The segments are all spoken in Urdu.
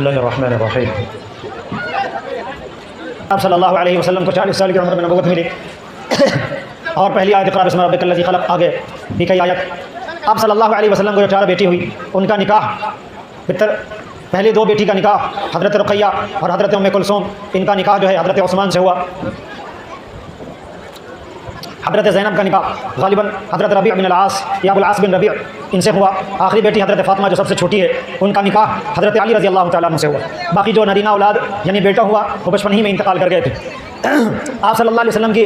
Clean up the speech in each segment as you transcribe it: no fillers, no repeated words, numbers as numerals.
اللہ الرحمن الرحیم۔ آپ صلی اللہ علیہ وسلم کو 40 سال کی عمر میں نبوت ملی اور پہلی آیت اقرأ بسم ربک الذی خلق، آگے کئی آیت۔ آپ صلی اللہ علیہ وسلم کو جو 4 بیٹی ہوئی ان کا نکاح پہلی 2 بیٹی کا نکاح حضرت رقیہ اور حضرت ام کلثوم، ان کا نکاح جو ہے حضرت عثمان سے ہوا۔ حضرت زینب کا نکاح غالباً حضرت ربیع بن العاص یا ابو العاص بن ربیع ان سے ہوا۔ آخری بیٹی حضرت فاطمہ جو سب سے چھوٹی ہے ان کا نکاح حضرت علی رضی اللہ تعالیٰ عنہ سے ہوا۔ باقی جو نرینہ اولاد یعنی بیٹا ہوا وہ بچپن ہی میں انتقال کر گئے تھے۔ آپ صلی اللہ علیہ وسلم کی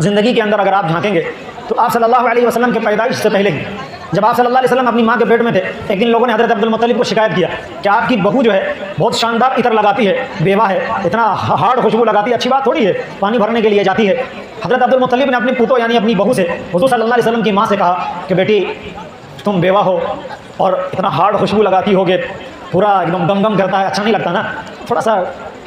زندگی کے اندر اگر آپ جھانکیں گے تو آپ صلی اللہ علیہ وسلم کے پیدائش سے پہلے ہی جب آپ صلی اللہ علیہ وسلم اپنی ماں کے پیٹ میں تھے، ایک دن لوگوں نے حضرت عبد المطلب کو شکایت کیا کہ آپ کی بہو جو ہے بہت شاندار عطر لگاتی ہے، بیوہ ہے، اتنا ہارڈ خوشبو لگاتی ہے، اچھی بات تھوڑی ہے، پانی بھرنے کے لیے جاتی ہے۔ حضرت عبد المطلب نے اپنی پوتو یعنی اپنی بہو سے حضور صلی اللہ علیہ وسلم کی ماں سے کہا کہ بیٹی تم بیوہ ہو اور اتنا ہارڈ خوشبو لگاتی ہوگے، پورا ایک دم گم گم کرتا ہے، اچھا نہیں لگتا نا، تھوڑا سا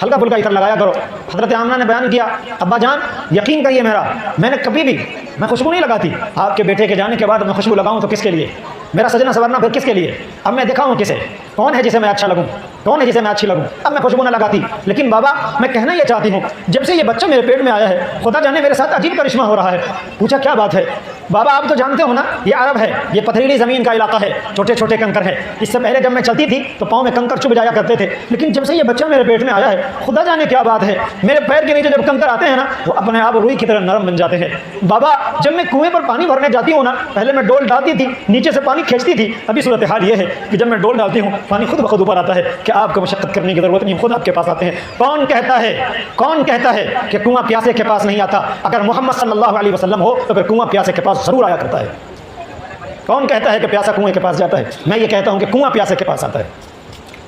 ہلکا پھلکا عطر لگایا کرو۔ حضرت آمنہ نے بیان کیا ابا جان یقین کریے میرا، میں نے کبھی بھی میں خوشبو نہیں لگاتی، آپ کے بیٹے کے جانے کے بعد میں خوشبو لگاؤں تو کس کے لیے؟ میرا سجنا سورنا پھر کس کے لیے؟ اب میں دکھاؤں کسے؟ کون ہے جسے میں اچھا لگوں؟ کون ہے جسے میں اچھی لگوں؟ اب میں خوشبو نہ لگاتی۔ لیکن بابا میں کہنا یہ چاہتی ہوں جب سے یہ بچہ میرے پیٹ میں آیا ہے خدا جانے میرے ساتھ عجیب کرشمہ ہو رہا ہے۔ پوچھا کیا بات ہے؟ بابا آپ تو جانتے ہو نا یہ عرب ہے، یہ پتھریلی زمین کا علاقہ ہے، چھوٹے چھوٹے کنکر ہیں، اس سے پہلے جب میں چلتی تھی تو پاؤں میں کنکر چبھ جایا کرتے تھے، لیکن جب سے یہ بچہ میرے پیٹ میں آیا ہے خدا جانے کیا بات ہے، میرے پیر کے نیچے جب کنکر آتے ہیں نا وہ اپنے آپ روئی کی طرح نرم بن جاتے ہیں۔ بابا جب میں کنویں پر پانی بھرنے جاتی ہوں نا پہلے میں ڈول ڈالتی تھی نیچے سے پانی کھینچتی تھی، ابھی صورتحال یہ ہے کہ جب میں ڈول ڈالتی ہوں پانی خود بخود اوپر آتا ہے کہ آپ کو مشقت کرنے کی ضرورت نہیں، خود آپ کے پاس آتے ہیں۔ کون کہتا ہے کہ کنواں پیاسے کے پاس نہیں آتا؟ اگر محمد صلی اللہ علیہ وسلم ہو تو پھر کنواں پیاسے کے پاس ضرور آیا کرتا ہے۔ کون کہتا ہے کہ پیاسا کنویں کے پاس جاتا ہے؟ میں یہ کہتا ہوں کہ کنواں پیاسے کے پاس آتا ہے۔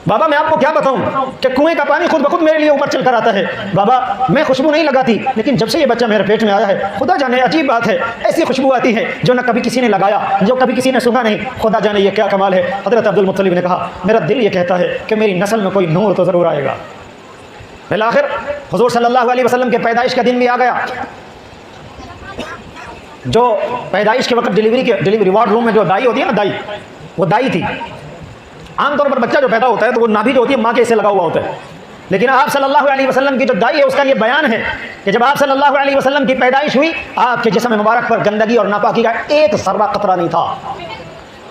بابا میں آپ کو کیا بتاؤں کہ کنویں کا پانی خود بخود میرے لیے اوپر چل کر آتا ہے۔ بابا میں خوشبو نہیں لگاتی، لیکن جب سے یہ بچہ میرے پیٹ میں آیا ہے خدا جانے عجیب بات ہے، ایسی خوشبو آتی ہے جو نہ کبھی کسی نے لگایا، جو کبھی کسی نے سنا نہیں، خدا جانے یہ کیا کمال ہے۔ حضرت عبد المطلب نے کہا میرا دل یہ کہتا ہے کہ میری نسل میں کوئی نور تو ضرور آئے گا۔ بالآخر حضور صلی اللہ علیہ وسلم کے پیدائش کا دن بھی آ گیا۔ جو پیدائش کے وقت ڈلیوری وارڈ روم میں جو دائی ہوتی ہے نا، دائی وہ دائی تھی۔ عام طور پر بچہ جو پیدا ہوتا ہے تو وہ نابھی جو ہوتی ہے ماں کے سے لگا ہوا ہوتا ہے، لیکن آپ صلی اللہ علیہ وسلم کی جو دائی ہے اس کا یہ بیان ہے کہ جب آپ صلی اللہ علیہ وسلم کی پیدائش ہوئی آپ کے جسم مبارک پر گندگی اور ناپاکی کا ایک ذرہ قطرہ نہیں تھا۔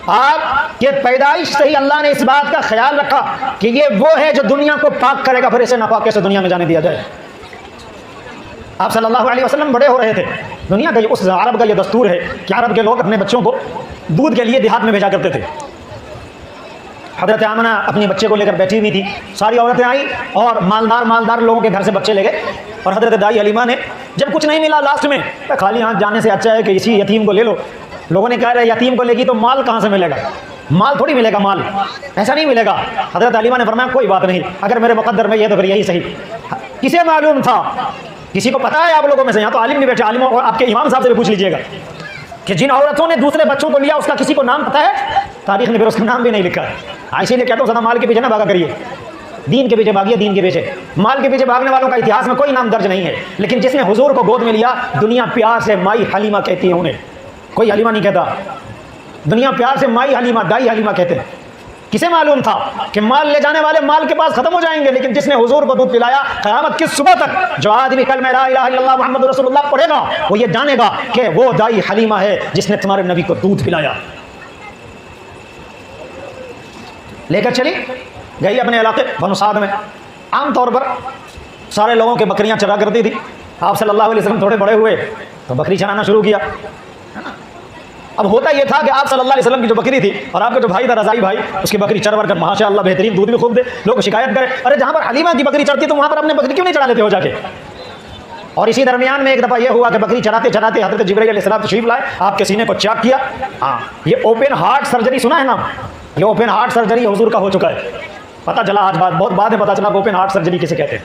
آپ کے پیدائش سے ہی اللہ نے اس بات کا خیال رکھا کہ یہ وہ ہے جو دنیا کو پاک کرے گا، پھر اسے ناپاکی سے دنیا میں جانے دیا جائے۔ آپ صلی اللہ علیہ وسلم بڑے ہو رہے تھے، دنیا کا اس عرب کا یہ دستور ہے کہ عرب کے لوگ اپنے بچوں کو دودھ کے لیے دیہات میں بھیجا کرتے تھے۔ حضرت آمنہ اپنے بچے کو لے کر بیٹھی ہوئی تھی، ساری عورتیں آئیں اور مالدار لوگوں کے گھر سے بچے لے گئے، اور حضرت دائی حلیمہ نے جب کچھ نہیں ملا لاسٹ میں خالی ہاتھ جانے سے اچھا ہے کہ اسی یتیم کو لے لو۔ لوگوں نے کہا یتیم کو لے گی تو مال کہاں سے ملے گا؟ مال تھوڑی ملے گا، مال ایسا نہیں ملے گا۔ حضرت حلیمہ نے فرمایا کوئی بات نہیں، اگر میرے مقدر میں یہ تو پھر یہی صحیح۔ کسے معلوم تھا؟ کسی کو پتا ہے آپ لوگوں میں سے؟ یہاں تو عالم بھی بیٹھے، عالم اور آپ کے امام صاحب سے بھی پوچھ لیجئے گا کہ جن عورتوں نے دوسرے بچوں کو لیا اس کا کسی کو نام پتا ہے؟ تاریخ نے پھر اس کا نام بھی نہیں لکھا ہے۔ اسی لیے کہتا ہوں زیادہ مال کے پیچھے نہ بھاگا کریے، دین کے پیچھے بھاگیے، دین کے پیچھے۔ مال کے پیچھے بھاگنے والوں کا اتہاس میں کوئی نام درج نہیں ہے، لیکن جس نے حضور کو گود میں لیا دنیا پیار سے مائی حلیمہ کہتی ہے انہیں، کوئی حلیمہ نہیں کہتا، دنیا پیار سے مائی حلیمہ، دائی حلیمہ کہتے ہیں۔ کسے معلوم تھا کہ مال لے جانے والے مال کے پاس ختم ہو جائیں گے، لیکن جس نے حضور کو دودھ پلایا قیامت کی صبح تک جو آدمی کلمہ لا الہ الا اللہ محمد رسول اللہ پڑھے گا وہ یہ جانے گا کہ وہ دائی حلیمہ ہے جس نے تمہارے نبی کو دودھ پلایا۔ لے کر چلی گئی اپنے علاقے بنو سعد میں۔ عام طور پر سارے لوگوں کے بکریاں چرا کرتی تھی، آپ صلی اللہ علیہ وسلم تھوڑے بڑے ہوئے تو بکری چرانا شروع کیا۔ اب ہوتا یہ تھا کہ آپ صلی اللہ علیہ وسلم کی جو بکری تھی اور آپ کا جو بھائی تھا رضائی بھائی، اس کی بکری چرور کر ماشاء اللہ بہترین دودھ بھی خوب دے، لوگ شکایت کرے ارے جہاں پر حلیمہ کی بکری چرتی تو وہاں پر اپنے بکری کیوں نہیں چڑھا لیتے ہو جا کے؟ اور اسی درمیان میں ایک دفعہ یہ ہوا کہ بکری چراتے چراتے حضرت جبرائیل علیہ السلام تشریف لائے، آپ کے سینے کو چاک کیا۔ ہاں یہ اوپن ہارٹ سرجری سنا ہے نا؟ یہ اوپن ہارٹ سرجری حضور کا ہو چکا ہے، پتہ چلا آج بہت بعد میں پتہ چلا اوپن ہارٹ سرجری کسے کہتے ہیں۔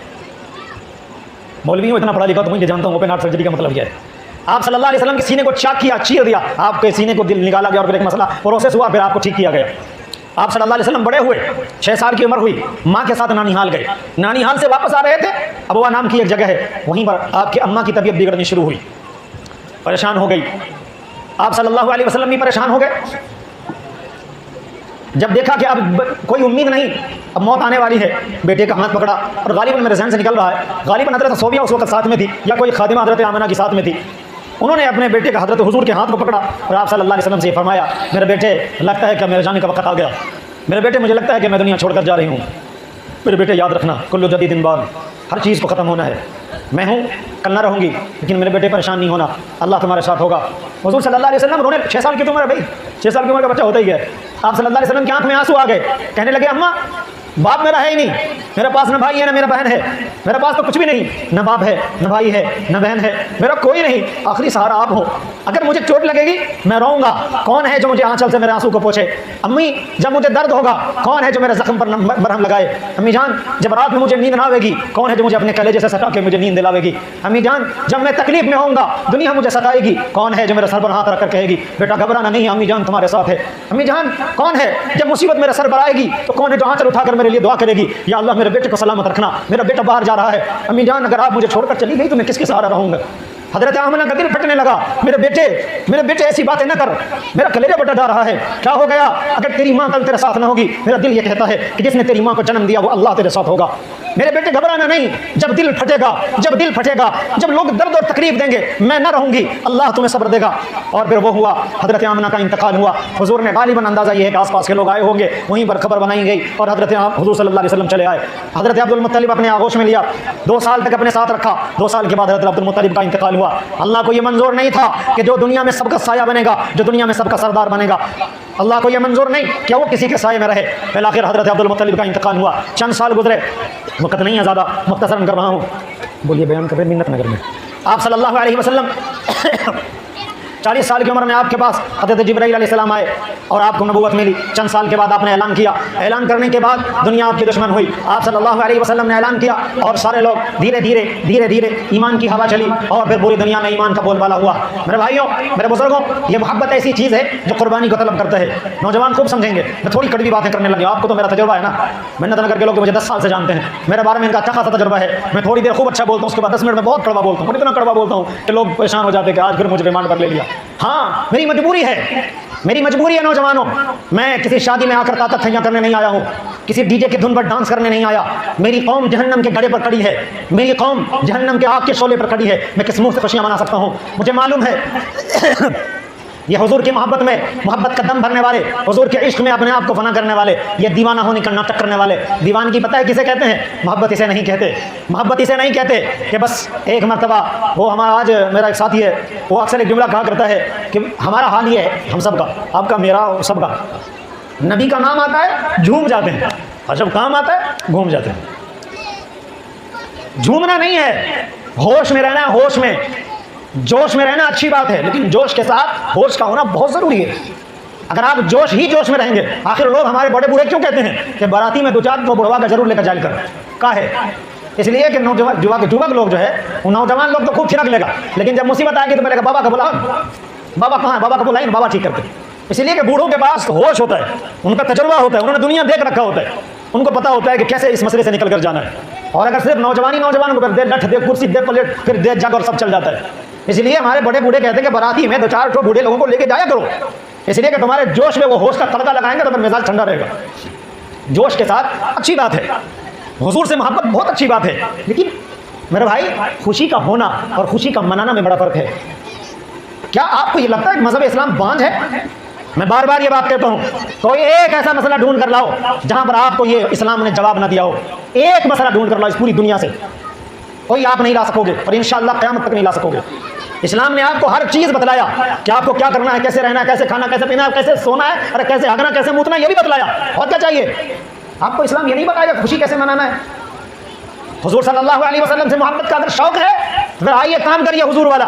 مولوی ہوں اتنا پڑھا لکھا تو مجھے جانتا ہوں اوپن ہارٹ سرجری کا مطلب کیا ہے۔ آپ صلی اللہ علیہ وسلم کے سینے کو چاک کیا، چیر دیا، آپ کے سینے کو دل نکالا گیا اور پھر ایک مسئلہ پروسیس ہوا، پھر آپ کو ٹھیک کیا گیا۔ آپ صلی اللہ علیہ وسلم بڑے ہوئے، 6 سال کی عمر ہوئی، ماں کے ساتھ نانی حال گئے۔ نانی حال سے واپس آ رہے تھے، ابوا نام کی ایک جگہ ہے، وہیں پر آپ کی اماں کی طبیعت بگڑنی شروع ہوئی، پریشان ہو گئی۔ آپ صلی اللہ علیہ وسلم بھی پریشان ہو گئے۔ جب دیکھا کہ اب کوئی امید نہیں، اب موت آنے والی ہے، بیٹے کا ہاتھ پکڑا، اور غالباً میرے ذہن سے نکل رہا ہے غالباً حضرت صوبیہ اس وقت ساتھ میں تھی یا کوئی خادمہ حضرت آمنہ کی ساتھ میں تھی، انہوں نے اپنے بیٹے کا حضرت حضور کے ہاتھ کو پکڑا اور آپ صلی اللہ علیہ وسلم سے یہ فرمایا، میرے بیٹے لگتا ہے کہ میرے جانے کا وقت آ گیا، میرے بیٹے مجھے لگتا ہے کہ میں دنیا چھوڑ کر جا رہی ہوں، میرے بیٹے یاد رکھنا کلو جدید بال، ہر چیز کو ختم ہونا ہے، میں ہوں کل نہ رہوں گی، لیکن میرے بیٹے پریشان نہیں ہونا، اللہ تمہارے ساتھ ہوگا۔ حضور صلی اللہ علیہ وسلم انہوں نے 6 سال کی عمر ہے بھائی، 6 سال کی عمر کا بچہ ہوتا ہی ہے، آپ صلی اللہ علیہ وسلم کی آنکھ میں آنسو آ گئے، کہنے لگے اماں باپ میرا ہے ہی نہیں، میرے پاس نہ بھائی ہے نہ میرا بہن ہے، میرے پاس تو کچھ بھی نہیں، نہ باپ ہے نہ بھائی ہے نہ بہن ہے، میرا کوئی نہیں، آخری سہارا آپ ہو، اگر مجھے چوٹ لگے گی میں روؤں گا، کون ہے جو مجھے آنچل سے میرے آنسو کو پوچھے، امی جب مجھے درد ہوگا کون ہے جو میرے زخم پر مرہم لگائے، امی جان جب رات میں مجھے نیند نہ آئے گی کون ہے جو مجھے اپنے کلیجے سے سٹا کے مجھے نیند دلاوے گی، امی جان جب میں تکلیف میں ہوں گا دنیا مجھے ستائے گی کون ہے جو میرے سر پر ہاتھ رکھ کر کہے گی بیٹا گھبرانا نہیں امی جان تمہارے ساتھ ہے، امی جان کون ہے جب مصیبت میرے سر پر آئے گی تو کون ہے جو آنچل اٹھا کر میرے لیے دعا کرے گی، یا اللہ میرے بیٹے کو سلامت رکھنا، میرا بیٹا باہر جا رہا ہے، امی جان اگر آپ مجھے چھوڑ کر چلی گئی تو میں کس کے سہارا رہوں گا۔ حضرت آمنہ کا دل پھٹنے لگا، میرے بیٹے ایسی باتیں نہ کر، میرا کلیجہ پھٹ جا رہا ہے، کیا ہو گیا، اگر تیری ماں کل تیرے ساتھ نہ ہوگی میرا دل یہ کہتا ہے کہ جس نے تیری ماں کو جنم دیا وہ اللہ تیرے ساتھ ہوگا، میرے بیٹے گھبرانا نہیں، جب دل پھٹے گا جب لوگ درد اور تکلیف دیں گے میں نہ رہوں گی، اللہ تمہیں صبر دے گا۔ اور پھر وہ ہوا، حضرت آمنہ کا انتقال ہوا، حضور نے غالباً اندازہ یہ ہے کہ آس پاس کے لوگ آئے ہوں گے، وہیں پر خبر بنائی گئی اور حضرت حضور صلی اللہ علیہ وسلم چلے آئے، حضرت عبد المطلب اپنے آغوش میں لیا، 2 سال تک اپنے ساتھ رکھا، 2 سال کے بعد حضرت عبد المطلب کا انتقال ہوا، اللہ کو یہ منظور نہیں تھا کہ جو دنیا میں سب کا سایہ بنے گا، جو دنیا میں سب کا سردار بنے گا، اللہ کو یہ منظور نہیں کہ وہ کسی کے سائے میں رہے، بالآخر حضرت عبد المطلب کا انتقال ہوا، چند سال گزرے، وقت نہیں ہے زیادہ، مختصراً کر رہا ہوں، بولیے بیان کر رہے منت نگر میں، آپ صلی اللہ علیہ وسلم 40 سال کی عمر میں آپ کے پاس حضرت جبرائیل علیہ السلام آئے اور آپ کو نبوت ملی، چند سال کے بعد آپ نے اعلان کیا، اعلان کرنے کے بعد دنیا آپ کی دشمن ہوئی، آپ صلی اللہ علیہ وسلم نے اعلان کیا اور سارے لوگ دھیرے دھیرے ایمان کی ہوا چلی اور پھر پوری دنیا میں ایمان کا بول بالا ہوا۔ میرے بھائیوں میرے بزرگوں یہ محبت ایسی چیز ہے جو قربانی کو طلب کرتا ہے، نوجوان خوب سمجھیں گے، میں تھوڑی کڑوی باتیں کرنے لگا، آپ کو تو میرا تجربہ ہے نا، منت نگر کے لوگ مجھے 10 سال سے جانتے ہیں، میرے بارے میں ان کا اچھا خاصا تجربہ ہے، میں تھوڑی دیر خوب اچھا بولتا ہوں اس کے بعد 10 منٹ میں بہت کڑوا بولتا ہوں، اور اتنا کڑوا بولتا ہوں کہ لوگ پریشان ہو جاتے ہیں کہ آج پھر مجھے ریمانڈ پر لے لیا۔ ہاں میری مجبوری ہے نوجوانوں، میں کسی شادی میں آ کر طاقت تھیاں کرنے نہیں آیا ہوں، کسی ڈی جے کی دھن پر ڈانس کرنے نہیں آیا، میری قوم جہنم کے گڑھے پر کھڑی ہے، میری قوم جہنم کے آگ کے شعلے پر کھڑی ہے، میں کس منہ سے خوشیاں منا سکتا ہوں، مجھے معلوم ہے یہ حضور کی محبت کا دم بھرنے والے، حضور کے عشق میں اپنے آپ کو فنا کرنے والے، یہ دیوانہ ہونے کا ناٹک کرنے والے، دیوانگی پتہ ہے کسے کہتے ہیں؟ محبت اسے نہیں کہتے کہ بس ایک مرتبہ وہ ہمارا آج میرا ایک ساتھی ہے وہ اکثر ایک جملہ کہا کرتا ہے کہ ہمارا حال یہ ہے، ہم سب کا، آپ کا میرا سب کا، نبی کا نام آتا ہے جھوم جاتے ہیں اور جب کام آتا ہے گھوم جاتے ہیں۔ جھومنا نہیں ہے، ہوش میں رہنا ہے، ہوش میں، جوش میں رہنا اچھی بات ہے لیکن جوش کے ساتھ ہوش کا ہونا بہت ضروری ہے۔ اگر آپ جوش میں رہیں گے، آخر لوگ ہمارے بڑے بوڑھے کیوں کہتے ہیں کہ باراتی میں 2-4 کو بڑھوا کر ضرور لے کر جائل کر کا ہے، اس لیے کہ جوک لوگ جو ہے وہ نوجوان لوگ تو خوب چھڑک لے گا، لیکن جب مصیبت آئے گی تو پہلے بابا کا بلا، بابا کہاں ہے، بابا کو بلائیں بابا ٹھیک کرتے، اس لیے کہ بوڑھوں کے پاس ہوش ہوتا ہے، ان کا تجربہ ہوتا ہے، انہوں نے دنیا دیکھ رکھا ہوتا ہے، ان کو پتا ہوتا ہے کہ کیسے اس مسئلے سے نکل کر جانا ہے، اور اگر صرف نوجوان کو پھر دے لٹھ دے کرسی دے پلیٹ پھر دے جگ اور سب چل جاتا ہے، اس لیے ہمارے بڑے بوڑھے کہتے ہیں کہ باراتی میں 2-4 بوڑھے لوگوں کو لے کے جایا کرو، اس لیے کہ تمہارے جوش میں وہ ہوش کا تڑکا لگائیں گے تو پھر مزاج ٹھنڈا رہے گا۔ جوش کے ساتھ اچھی بات ہے، حضور سے محبت بہت اچھی بات ہے، لیکن میرے بھائی خوشی کا ہونا اور خوشی کا منانا میں بڑا فرق ہے۔ کیا آپ کو یہ لگتا ہے کہ مذہب اسلام بانجھ ہے؟ میں بار بار یہ بات کہتا ہوں، کوئی ایک ایسا مسئلہ ڈھونڈ کر لاؤ جہاں پر آپ کو یہ اسلام نے جواب نہ دیا ہو، ایک مسئلہ ڈھونڈ کر لاؤ اس پوری دنیا سے، کوئی آپ نہیں لا سکو گے اور انشاءاللہ قیامت تک نہیں لا سکو گے۔ اسلام نے آپ کو ہر چیز بتلایا کہ آپ کو کیا کرنا ہے، کیسے رہنا ہے، کیسے کھانا، کیسے پینا ہے، کیسے سونا ہے، اور کیسے ہگنا، کیسے موتنا، یہ بھی بتلایا، اور کیا چاہیے آپ کو؟ اسلام یہ نہیں بتایا خوشی کیسے منانا ہے۔ حضور صلی اللہ علیہ وسلم سے محبت کا اگر شوق ہے تو پھر آئیے کام کریے حضور والا۔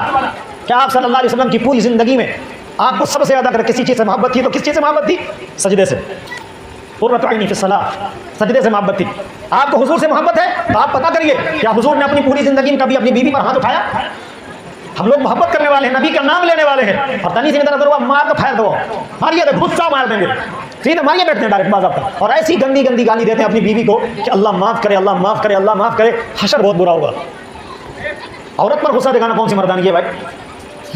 کیا آپ صلی اللہ علیہ وسلم کی پوری زندگی میں آپ کو سب سے زیادہ اگر کسی چیز سے محبت تھی تو کس چیز سے محبت تھی؟ سجدے سے، قرۃ عینی فی الصلاۃ، سجدے سے محبت تھی۔ آپ کو حضور سے محبت ہے تو آپ پتہ کریے کیا حضور نے اپنی پوری زندگی میں کبھی اپنی بیوی پر ہاتھ اٹھایا؟ ہم لوگ محبت کرنے والے ہیں، نبی کا نام لینے والے ہیں، اور تنی سے طرح ضرور مار کر پھیر دو، ماریے تو غصہ مار دیں گے، سیدھے ماریے بیٹھتے ہیں ڈائریکٹ باضابطہ، اور ایسی گندی گندی گالی دیتے ہیں اپنی بیوی کو کہ اللہ معاف کرے، اللہ معاف کرے، اللہ معاف کرے، حشر بہت برا ہوگا۔ عورت پر غصہ دکھانا کون سی مردانگی ہے بھائی؟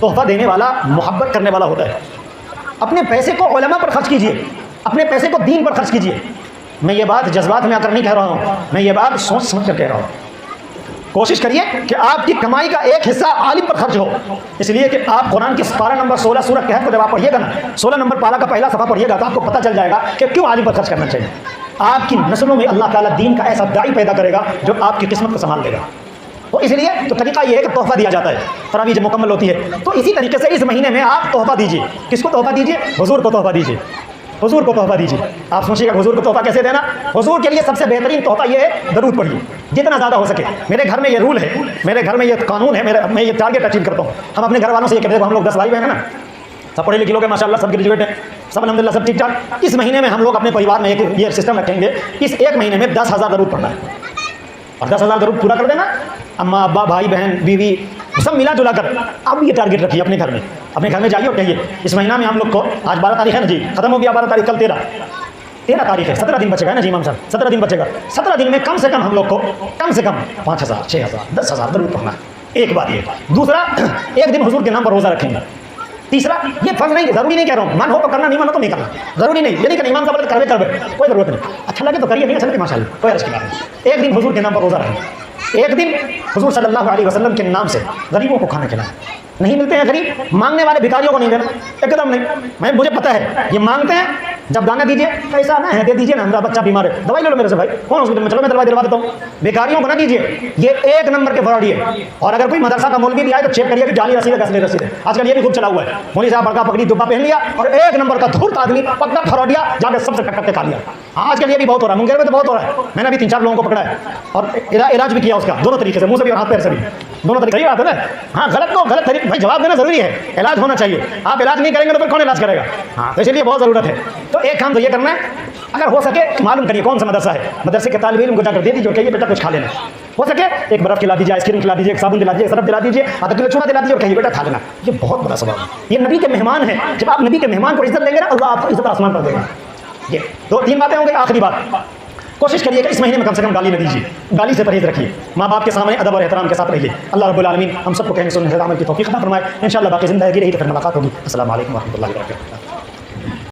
تحفہ دینے والا محبت کرنے والا ہوتا ہے. اپنے پیسے کو علماء پر خرچ کیجیے, اپنے پیسے کو دین پر خرچ کیجیے. میں یہ بات جذبات میں آ کر نہیں کہہ رہا ہوں, میں یہ بات سوچ سمجھ کر کہہ رہا ہوں. کوشش کریے کہ آپ کی کمائی کا ایک حصہ عالم پر خرچ ہو, اس لیے کہ آپ قرآن کی پارہ نمبر 16 سورہ کہف کو جب آپ پڑھیے گا نا, 16 نمبر پارہ کا پہلا صفحہ پڑھیے گا تو آپ کو پتہ چل جائے گا کہ کیوں عالم پر خرچ کرنا چاہیے. آپ کی نسلوں میں اللہ تعالیٰ دین کا ایسا داعی پیدا کرے گا جو آپ کی قسمت کو سنبھال دے گا. تو اس لیے تو طریقہ یہ ہے کہ تحفہ دیا جاتا ہے, تراویح جب مکمل ہوتی ہے تو اسی طریقے سے اس مہینے میں آپ تحفہ دیجیے. کس کو تحفہ دیجیے؟ حضور کو تحفہ دیجیے, حضور کو تحفہ دیجیے. آپ سوچیے گا حضور کو تحفہ کیسے دینا؟ حضور کے لیے سب سے بہترین تحفہ یہ ہے درود پڑھیے جتنا زیادہ ہو سکے. میرے گھر میں یہ رول ہے, میرے گھر میں یہ قانون ہے, میں یہ ٹارگیٹ اچیو کرتا ہوں. ہم اپنے گھر والوں سے یہ کہتے ہیں, ہم لوگ 10 بھائی بہن ہیں نا, سب پڑھے لکھے لوگ ہیں ماشاء اللہ, سب گریجویٹ ہیں, سب الحمدللہ سب ٹھیک ٹھاک. اس مہینے میں ہم لوگ اپنے پریوار میں ایک یہ سسٹم رکھیں گے, اس ایک مہینے میں 10,000 درود پڑھنا ہے, اور 10,000 درود پورا کر دینا. اماں ابا بھائی بہن بیوی سب ملا جلا کر اب یہ ٹارگیٹ رکھیے اپنے گھر میں. اپنے گھر میں جائیے اور کہیے اس مہینہ میں ہم لوگ کو, آج 12 تاریخ ہے نا جی, ختم ہو گیا 12 تاریخ, کل 13 تاریخ ہے, 17 دن بچے گا نا جی امام صاحب, 17 دن بچے گا. 17 دن میں کم سے کم ہم لوگ کو کم سے کم 5,000 6,000 10,000 درود پڑھنا ہے. ایک بات یہ. دوسرا, ایک دن حضور کے نام پر روزہ رکھیں گے. تیسرا, یہ فرض نہیں, ضروری نہیں کہہ رہا ہوں, من ہو تو کرنا, نہیں من ہو تو نہیں کرنا, ضروری نہیں. یہ نہیں کہ امام صاحب کروے کوئی ضرورت نہیں, اچھا لگے تو کریے, نہیں اچھا لگے ماشاء اللہ کوئی عرض کی بات نہیں. ایک دن حضور کے نام پر روزہ رکھیں. ایک دن حضور صلی اللہ علیہ وسلم کے نام سے غریبوں کو کھانا کھلائیں. نہیں ملتے ہیں غریب, مانگنے والے بھکاریوں کو نہیں دینا, ایک دم نہیں. مجھے پتہ ہے یہ مانگتے ہیں, جب دانا دیجیے پیسہ نہ ہے دے دیجیے نا, ہمارا بچہ بیمار ہے دوائی لے لو میرے سے بھائی, کون ہاسپٹل میں, چلو میں دوائی دلوا دیتا ہوں. بھکاریوں کو نہ دیجیے, یہ ایک نمبر کے فراڈی ہے. اور اگر کوئی مدرسہ کا مولوی بھی آئے تو چیک کریے کہ جعلی رسید ہے, اصلی رسید ہے. آج کل یہ بھی خوب چلا ہوا ہے, مولوی صاحب بڑکا پکڑی دبا پہن لیا اور ایک نمبر کا دھورت آدمی پکا فراڈیا جا کے سب سے کٹ کے کھا لیا. آج کل یہ بھی بہت ہو رہا ہے, منگیر میں تو بہت ہو رہا ہے. میں نے بھی 3-4 لوگوں کو پکڑا ہے اور علاج بھی کیا اس کا, دونوں طریقے سے, منہ سے بھی اور ہاتھ پیر سے بھی, دونوں طریقے. بات ہے نا, ہاں غلط کو غلط طریقے بھائی جواب دینا ضروری ہے, علاج ہونا چاہیے. آپ علاج نہیں کریں گے تو پھر کون علاج کرے گا؟ ہاں, تو اس لیے بہت ضرورت ہے. تو ایک کام تو یہ کرنا ہے, اگر ہو سکے معلوم کریے کون سا مدرسہ ہے, مدرسے کے طالب علم کو جا کر دے دیجیے, کہیے بیٹا کچھ کھا لینا. ہو سکے ایک برف کھلا دیجیے, آئس کریم کھلا دیجیے, ایک صابن دلا دیجیے, سرف دلا دیجیے, آدھا کلو چوہا دلا دیجیے اور کہیے بیٹا کھا لینا. یہ بہت بڑا ثواب ہے, یہ نبی کے مہمان ہیں. جب آپ نبی کے مہمان کو عزت دیں گے نا, اللہ آپ کو عزت آسمان پر دے گا. یہ 2-3 باتیں ہوں گی. آخری بات, کوشش کریے کہ اس مہینے میں کم سے کم گالی نہ دیجیے, گالی سے پرہیز رکھیے. ماں باپ کے سامنے ادب اور احترام کے ساتھ رہیے. اللہ رب العالمین ہم سب کو کہنے سننے عمل کی توفیق عطا فرمائے. انشاءاللہ باقی زندگی رہی تو پھر ملاقات ہوگی. السلام علیکم ورحمۃ اللہ وبرکاتہ.